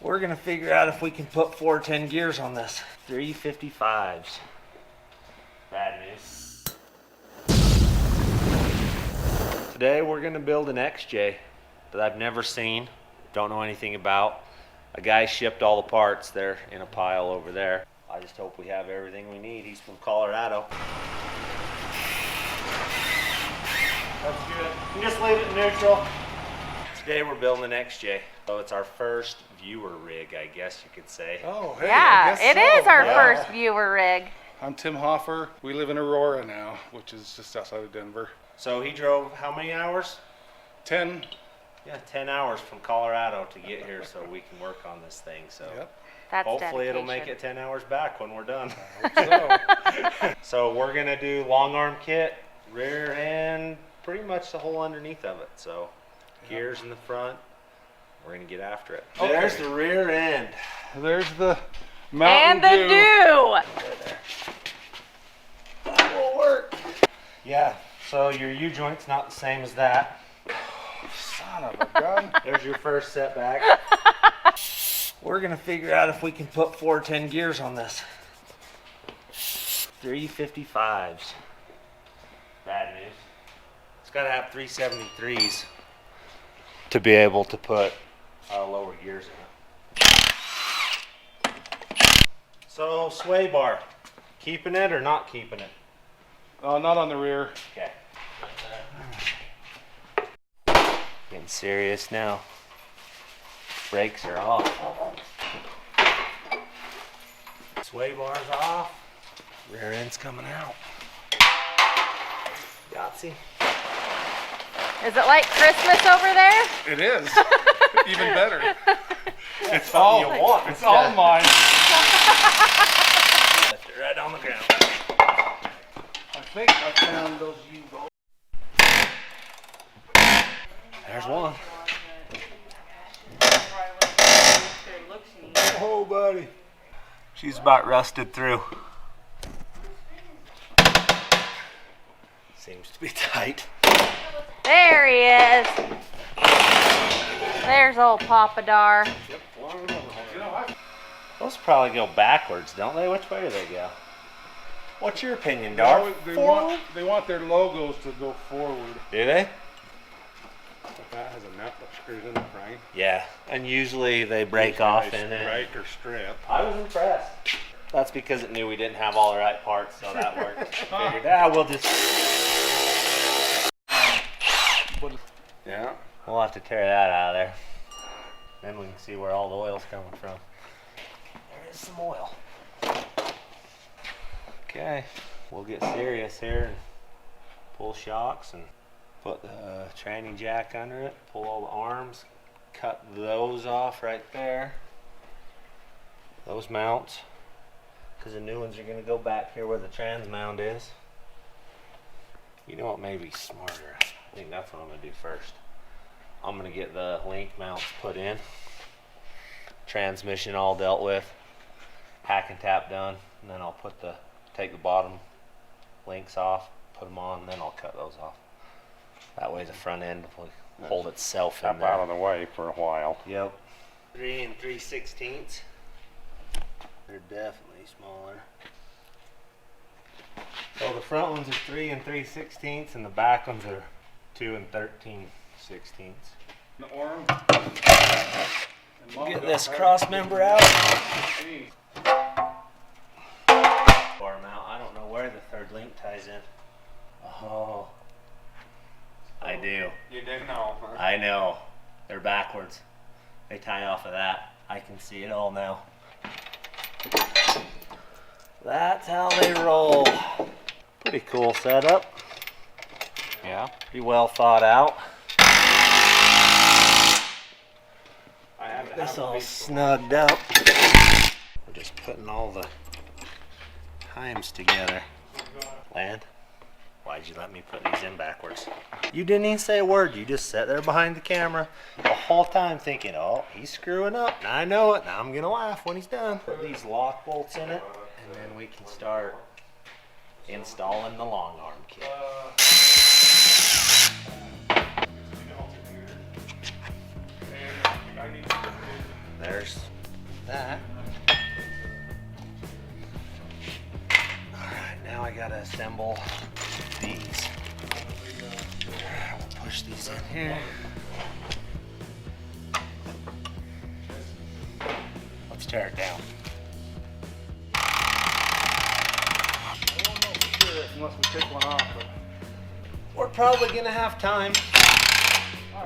We're gonna figure out if we can put 410 gears on this. 355s. Bad news. Today we're gonna build an XJ that I've never seen, don't know anything about. A guy shipped all the parts. They're in a pile over there. I just hope we have everything we need. He's from Colorado. That's good. You can just leave it in neutral. Today we're building an XJ. So it's our first viewer rig, I guess you could say. Oh, hey, Yeah, I it guess is so. our Yeah. first viewer rig. I'm Tim Hoffer. We live in Aurora now, which is just outside of Denver. So he drove how many hours? 10. Yeah, 10 hours from Colorado to get here so we can work on this thing. So Yep. That's hopefully it'll dedication. make it 10 hours back when we're done. So, So we're gonna do long arm kit, rear end, pretty much the whole underneath of it. So gears in the front, we're gonna get after it. Okay. There's the rear end. there's the And Mountain the Dew. dew. That will work. Yeah, so your U-joint's not the same as that. Son of a gun. There's your first setback. We're gonna figure out if we can put 410 gears on this. 355s. Bad news. It's gotta have 373s to be able to put lower gears in it. So sway bar, keeping it or not keeping it? Not on the rear. Okay. Getting serious now. Brakes are off. Sway bar's off. Rear end's coming out. Yahtzee. Is it like Christmas over there? It is. Even better. It's all you want. It's all mine. Left it right on the ground. I think I found those U-bolts. There's one. Oh, buddy. She's about rusted through. Seems to be tight. There he is. There's old Papa Dar. Those probably go backwards, don't they? Which way do they go? What's your opinion, Dar? They Forward? want their logos to go forward. Do they? That has a nut that screws in the frame. Yeah, and usually they break off in it. Break or strip. I was impressed. That's because it knew we didn't have all the right parts, so that worked. Figured, we'll just... Yeah. We'll have to tear that out of there. Then we can see where all the oil's coming from. There is some oil. Okay, we'll get serious here and pull shocks and put the tranny jack under it, pull all the arms, cut those off right there. Those mounts, because the new ones are going to go back here where the trans mount is. You know what may be smarter? I think that's what I'm going to do first. I'm going to get the link mounts put in, transmission all dealt with, hack and tap done, and then I'll take the bottom links off, put them on, and then I'll cut those off. That way the front end will hold itself in there. Out of the way for a while. Yep. 3 3/16. They're definitely smaller. So the front ones are 3 3/16, and the back ones are 2 13/16. The arm. Get this cross member out. Bar mount. I don't know where the third link ties in. Oh. I do. You didn't know. Huh? I know. They're backwards. They tie off of that. I can see it all now. That's how they roll. Pretty cool setup. Yeah. Pretty well thought out. This all snugged up. We're just putting all the times together. Land. Why'd you let me put these in backwards? You didn't even say a word. You just sat there behind the camera the whole time thinking, oh, he's screwing up. And I know it. Now I'm going to laugh when he's done. Put these lock bolts in it, and then we can start installing the long arm kit. There's that. Alright, now I gotta assemble these. We'll push these in here. Let's tear it down. I don't know for sure unless we take one off. But We're probably gonna have time.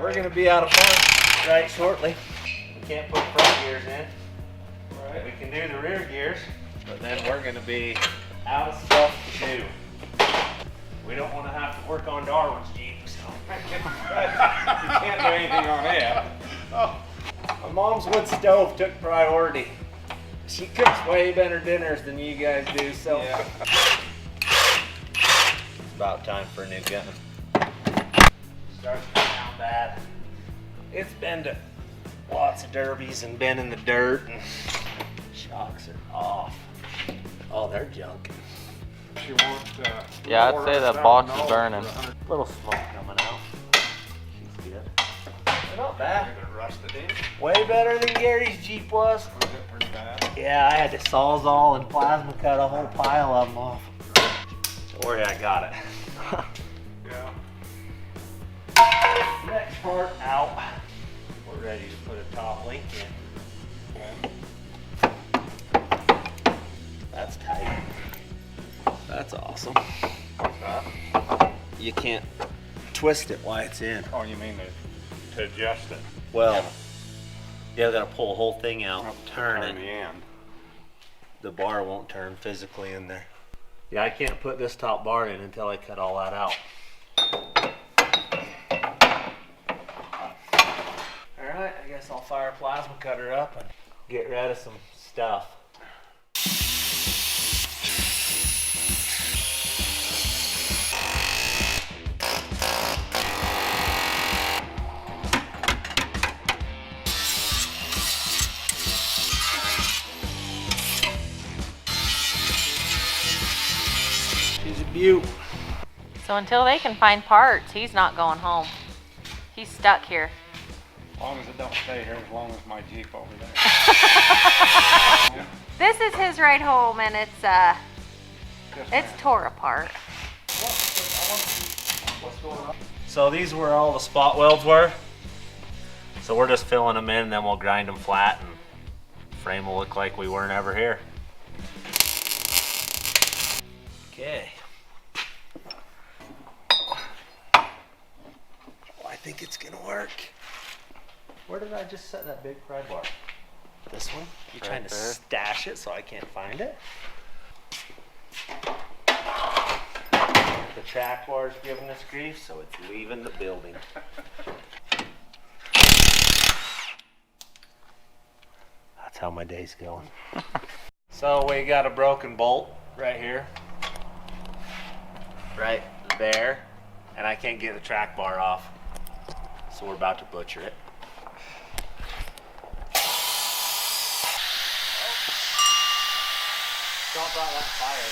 We're gonna be out of parts right shortly. We can't put front gears in. right. We can do the rear gears, but then we're gonna be out of stuff to do. We don't want to have to work on Darwin's Jeep, so you can't do anything on it. Oh, My mom's wood stove took priority. She cooks way better dinners than you guys do, so yeah. it's about time for a new gun. Starts to sound bad. It's been to lots of derbies and been in the dirt, and shocks are off. Oh, they're junk. You want, Yeah, I'd say that box is burning. Little smoke coming out. She's good. They're not bad. rusted in. Way better than Gary's Jeep was. Was it pretty bad? Yeah, I had to sawzall and plasma cut a whole pile of them off. Don't worry, I got it. Yeah. Next part out. We're ready to put a top link in. Okay. That's tight. That's awesome. What's that? You can't twist it while it's in. Oh, you mean to adjust it? Well, yeah, I gotta pull the whole thing out, turn in it. the end. The bar won't turn physically in there. Yeah, I can't put this top bar in until I cut all that out. Alright, I guess I'll fire a plasma cutter up and get rid of some stuff. She's a beaut. So until they can find parts, he's not going home. He's stuck here. As long as it don't stay here, as long as my Jeep over there. Yeah. This is his ride home, and it's Yes, ma'am. tore apart. What's going on? So these were all the spot welds were. So we're just filling them in, and then we'll grind them flat, and the frame will look like we weren't ever here. Okay. Well, I think it's gonna work. Where did I just set that big pry bar? This one? You trying to there. stash it so I can't find it? The track bar's giving us grief, so it's leaving the building. That's how my day's going. So we got a broken bolt right here. Right there. And I can't get the track bar off. So we're about to butcher it. Don't brought that fire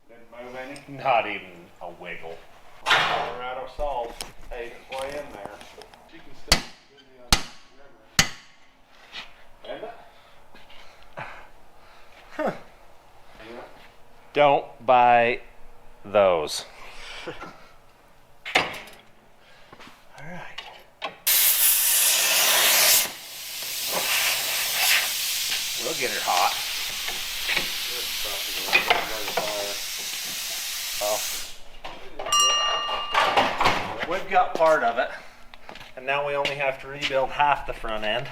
Didn't move any. there. Not even a wiggle. Colorado salt. Hey, it's way in there. She can still do the river. And it? Don't buy those. Alright. We'll get her hot. Oh. We've got part of it, and now we only have to rebuild half the front end.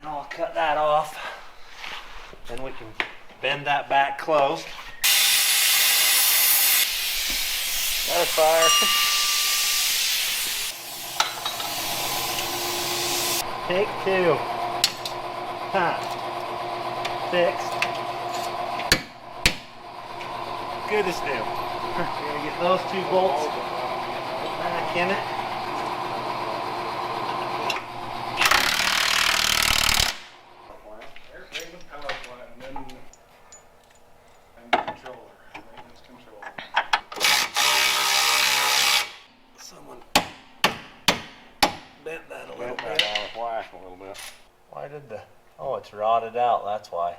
And I'll cut that off, then we can bend that back closed. Another fire. Take two. Huh. Fixed. Good as new. We're gonna get those two bolts back in it. There's Raven power plant and then the controller. Raven's controller. Someone bent that a little bit. flash a little bit. Why did the... Oh, it's rotted out, that's why.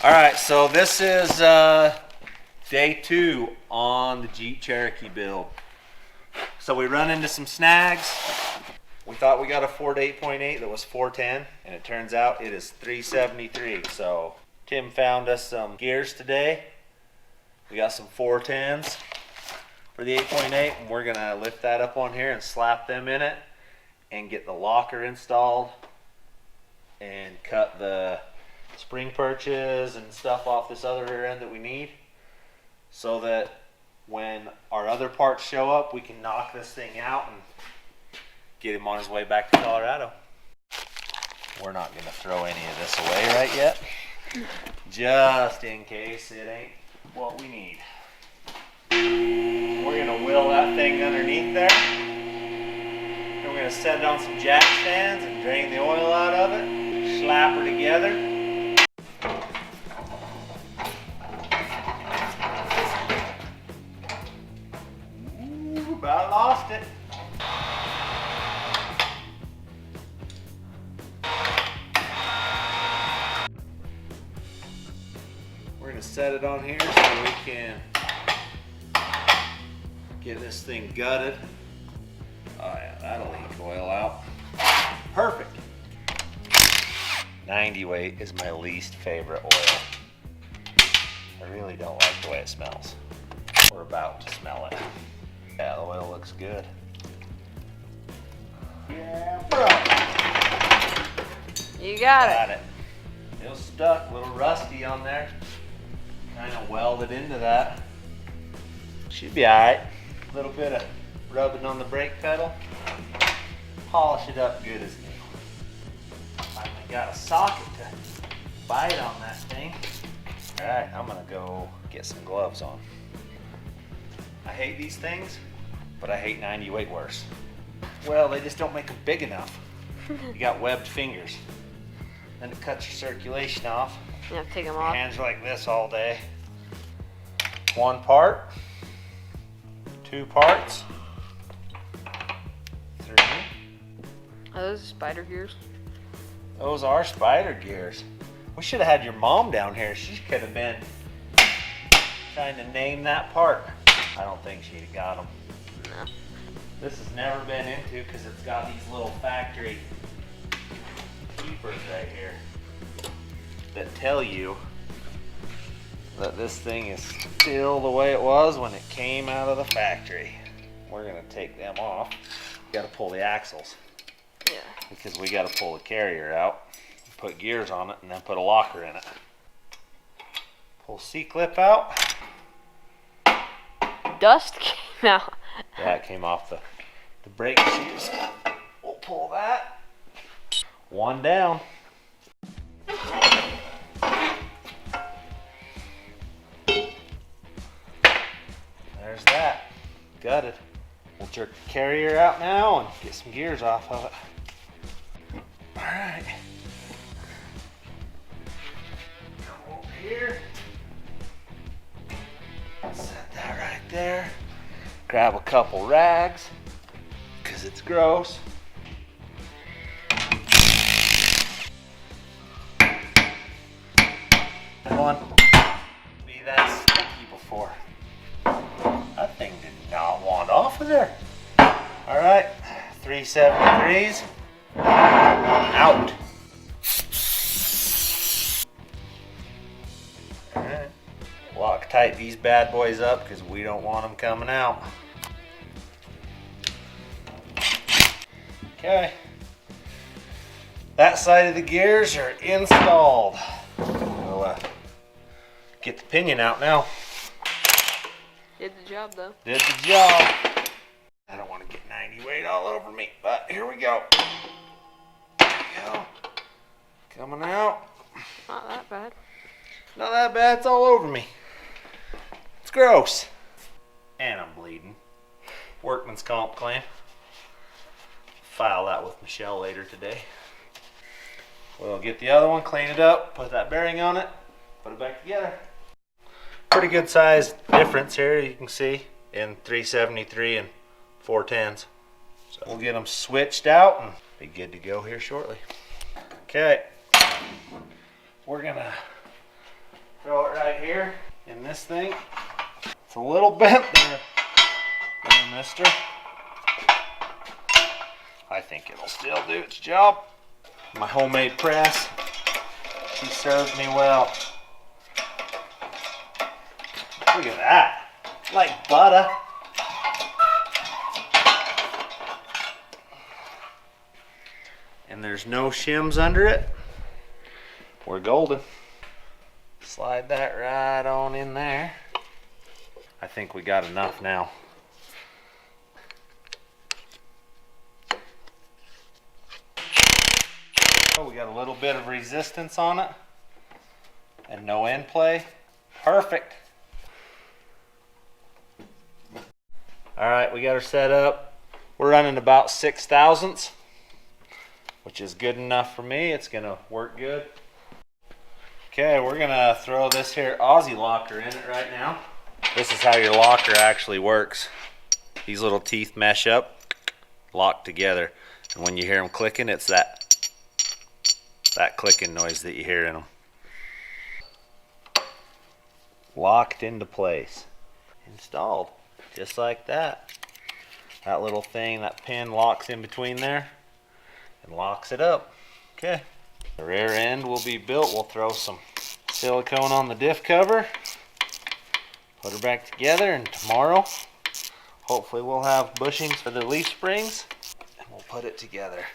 Alright, so this is day 2 on the Jeep Cherokee build. So we run into some snags. We thought we got a Ford 8.8 that was 410, and it turns out it is 373. So Tim found us some gears today. We got some 410s for the 8.8, and we're gonna lift that up on here and slap them in it and get the locker installed and cut the spring perches and stuff off this other rear end that we need, so that when our other parts show up, we can knock this thing out and get him on his way back to Colorado. We're not going to throw any of this away right yet, just in case it ain't what we need. We're going to wheel that thing underneath there. Then we're going to set it on some jack stands and drain the oil out of it, slap her together. Ooh, about lost it. We're going to set it on here so we can get this thing gutted. Oh yeah, that'll leak oil out. Perfect. 90 weight is my least favorite oil. I really don't like the way it smells. We're about to smell it. Yeah, the oil looks good. Yeah, bro. You got it. Got it. Still stuck, a little rusty on there. Kind of welded into that. Should be alright. A little bit of rubbing on the brake pedal. Polish it up good as new. Finally got a socket to bite on that thing. Alright, I'm gonna go get some gloves on. I hate these things, but I hate 90 weight worse. Well, they just don't make them big enough. You got webbed fingers. Then it cuts your circulation off. You have to take them Your off. hands are like this all day. 1 part, 2 parts, 3. Are those spider gears? Those are spider gears. We should have had your mom down here. She could have been trying to name that part. I don't think she'd have got them. No. This has never been into because it's got these little factory keepers right here that tell you that this thing is still the way it was when it came out of the factory. We're gonna take them off. You gotta pull the axles. Yeah. Because we gotta pull the carrier out, put gears on it, and then put a locker in it. Pull C-clip out. Dust came out. Yeah, it came off the brake shoes. We'll pull that. 1 down. There's that. Gutted. We'll jerk the carrier out now and get some gears off of it. Alright. Come over here. Set that right there. Grab a couple rags, because it's gross. One be that sticky before. That thing did not want off of there. Alright, 373s. Out. Alright. Loctite these bad boys up because we don't want them coming out. Okay. That side of the gears are installed. We'll get the pinion out now. Did the job though. Did the job. I don't want to get 90 weight all over me, but here we go. There we go. Coming out. Not that bad. Not that bad, it's all over me. It's gross. And I'm bleeding. Workman's comp claim. File that with Michelle later today. We'll get the other one, clean it up, put that bearing on it, put it back together. Pretty good size difference here, you can see, in 373 and 410s. So we'll get them switched out and Be good to go here shortly. Okay, we're gonna throw it right here in this thing. It's a little bent there, mister. I think it'll still do its job. My homemade press, she served me well. Look at that, like butter. And there's no shims under it. We're golden. Slide that right on in there. I think we got enough now. Oh, we got a little bit of resistance on it and no end play. Perfect. All right, we got her set up. We're running about 6 thousandths, which is good enough for me. It's gonna work good. Okay, we're gonna throw this here Aussie locker in it right now. This is how your locker actually works. These little teeth mesh up, lock together. And when you hear them clicking, it's that clicking noise that you hear in them. Locked into place. Installed, just like that. That little thing, that pin locks in between there and locks it up. Okay. The rear end will be built. We'll throw some silicone on the diff cover, put her back together, and tomorrow hopefully we'll have bushings for the leaf springs and we'll put it together.